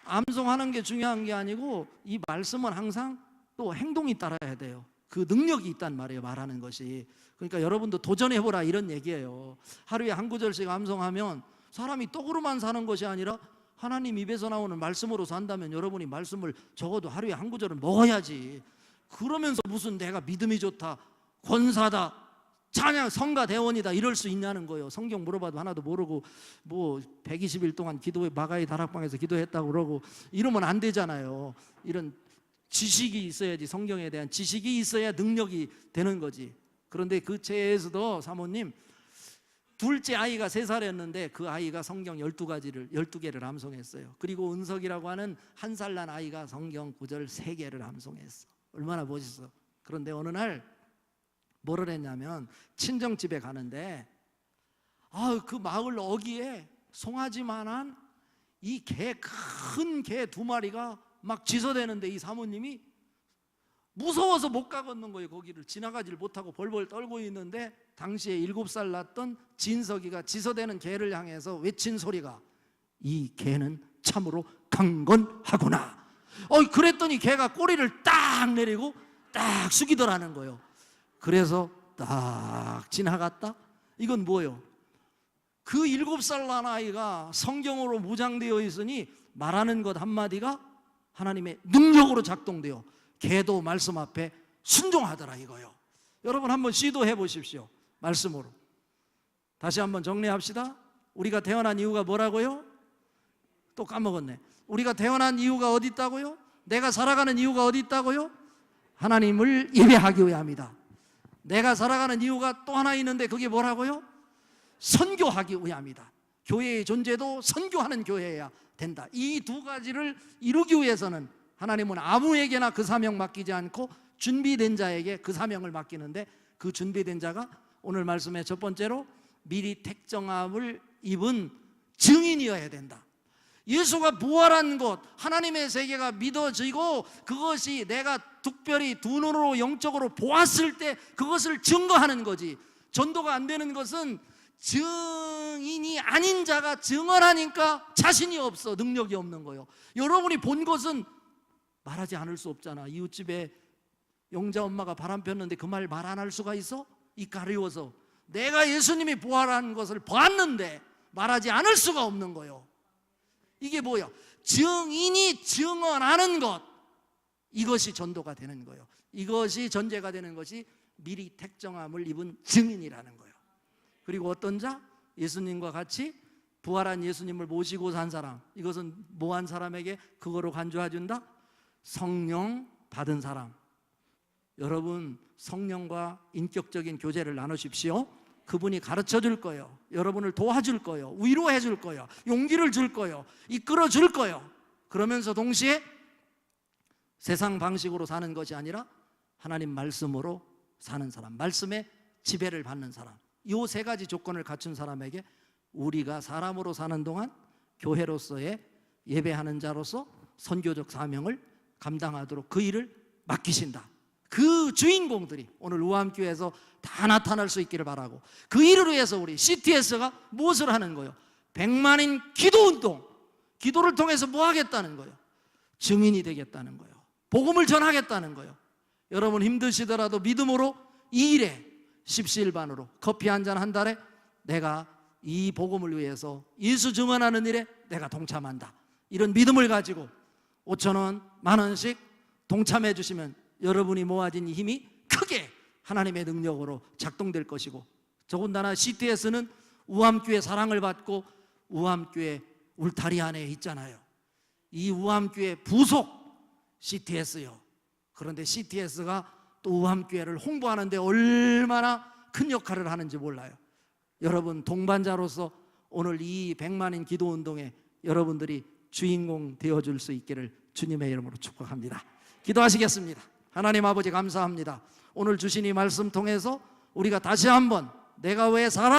Speaker 1: 암송하는 게 중요한 게 아니고 이 말씀은 항상 또 행동이 따라야 돼요. 그 능력이 있단 말이에요, 말하는 것이. 그러니까 여러분도 도전해보라, 이런 얘기예요. 하루에 한 구절씩 암송하면 사람이 떡으로만 사는 것이 아니라 하나님 입에서 나오는 말씀으로 산다면 여러분이 말씀을 적어도 하루에 한 구절은 먹어야지. 그러면서 무슨 내가 믿음이 좋다, 권사다, 찬양 성가 대원이다 이럴 수 있냐는 거예요. 성경 물어봐도 하나도 모르고 뭐 120일 동안 기도에 마가의 다락방에서 기도했다고 그러고 이러면 안 되잖아요. 이런 지식이 있어야지, 성경에 대한 지식이 있어야 능력이 되는 거지. 그런데 그 최에서도 사모님 둘째 아이가 3살이었는데 그 아이가 성경 12개를 암송했어요. 그리고 은석이라고 하는 1살 난 아이가 성경 구절 3개를 암송했어. 얼마나 멋있어. 그런데 어느 날 뭐를 했냐면 친정집에 가는데 그 마을 어귀에 송아지만한 이 큰 개 2마리가 막 지서대는데 이 사모님이 무서워서 못 가겠는 거예요. 거기를 지나가지를 못하고 벌벌 떨고 있는데 당시에 7살 났던 진석이가 지서대는 개를 향해서 외친 소리가 이 개는 참으로 강건하구나. 그랬더니 개가 꼬리를 딱 내리고 딱 숙이더라는 거예요. 그래서 딱 지나갔다. 이건 뭐예요? 그 7살 난 아이가 성경으로 무장되어 있으니 말하는 것 한마디가 하나님의 능력으로 작동되어 개도 말씀 앞에 순종하더라 이거요. 여러분 한번 시도해 보십시오. 말씀으로. 다시 한번 정리합시다. 우리가 태어난 이유가 뭐라고요? 또 까먹었네. 우리가 태어난 이유가 어디 있다고요? 내가 살아가는 이유가 어디 있다고요? 하나님을 예배하기 위함이다. 내가 살아가는 이유가 또 하나 있는데 그게 뭐라고요? 선교하기 위함이다. 교회의 존재도 선교하는 교회여야 된다. 이 2가지를 이루기 위해서는 하나님은 아무에게나 그 사명 맡기지 않고 준비된 자에게 그 사명을 맡기는데 그 준비된 자가 오늘 말씀의 첫 번째로 미리 택정함을 입은 증인이어야 된다. 예수가 부활한 것, 하나님의 세계가 믿어지고 그것이 내가 특별히 2 눈으로 영적으로 보았을 때 그것을 증거하는 거지. 전도가 안 되는 것은 증인이 아닌 자가 증언하니까 자신이 없어, 능력이 없는 거예요. 여러분이 본 것은 말하지 않을 수 없잖아. 이웃집에 영자 엄마가 바람 폈는데 그 말 안 할 수가 있어? 이 가리워서 내가 예수님이 부활한 것을 봤는데 말하지 않을 수가 없는 거예요. 이게 뭐야? 증인이 증언하는 것, 이것이 전도가 되는 거예요. 이것이 전제가 되는 것이 미리 택정함을 입은 증인이라는 거예요. 그리고 어떤 자? 예수님과 같이 부활한 예수님을 모시고 산 사람. 이것은 뭐한 사람에게 그거로 간주해준다? 성령 받은 사람. 여러분 성령과 인격적인 교제를 나누십시오. 그분이 가르쳐 줄 거예요. 여러분을 도와줄 거예요. 위로해 줄 거예요. 용기를 줄 거예요. 이끌어 줄 거예요. 그러면서 동시에 세상 방식으로 사는 것이 아니라 하나님 말씀으로 사는 사람, 말씀의 지배를 받는 사람, 이 세 가지 조건을 갖춘 사람에게 우리가 사람으로 사는 동안 교회로서의 예배하는 자로서 선교적 사명을 감당하도록 그 일을 맡기신다. 그 주인공들이 오늘 우암교회에서 다 나타날 수 있기를 바라고, 그 일을 위해서 우리 CTS가 무엇을 하는 거예요? 100만인 기도운동, 기도를 통해서 뭐 하겠다는 거예요? 증인이 되겠다는 거예요. 복음을 전하겠다는 거예요. 여러분 힘드시더라도 믿음으로 이 일에 십시일반으로 커피 한 잔 한 달에 내가 이 복음을 위해서 예수 증언하는 일에 내가 동참한다, 이런 믿음을 가지고 5,000원, 10,000원씩 동참해 주시면 여러분이 모아진 힘이 크게 하나님의 능력으로 작동될 것이고, 더군다나 CTS는 우암교회 사랑을 받고 우암교회 울타리 안에 있잖아요. 이 우암교회 부속 CTS요. 그런데 CTS가 또 우암교회를 홍보하는 데 얼마나 큰 역할을 하는지 몰라요. 여러분 동반자로서 오늘 이 100만인 기도운동에 여러분들이 주인공 되어줄 수 있기를 주님의 이름으로 축복합니다. 기도하시겠습니다. 하나님 아버지 감사합니다. 오늘 주신 이 말씀 통해서 우리가 다시 한번 내가 왜 살아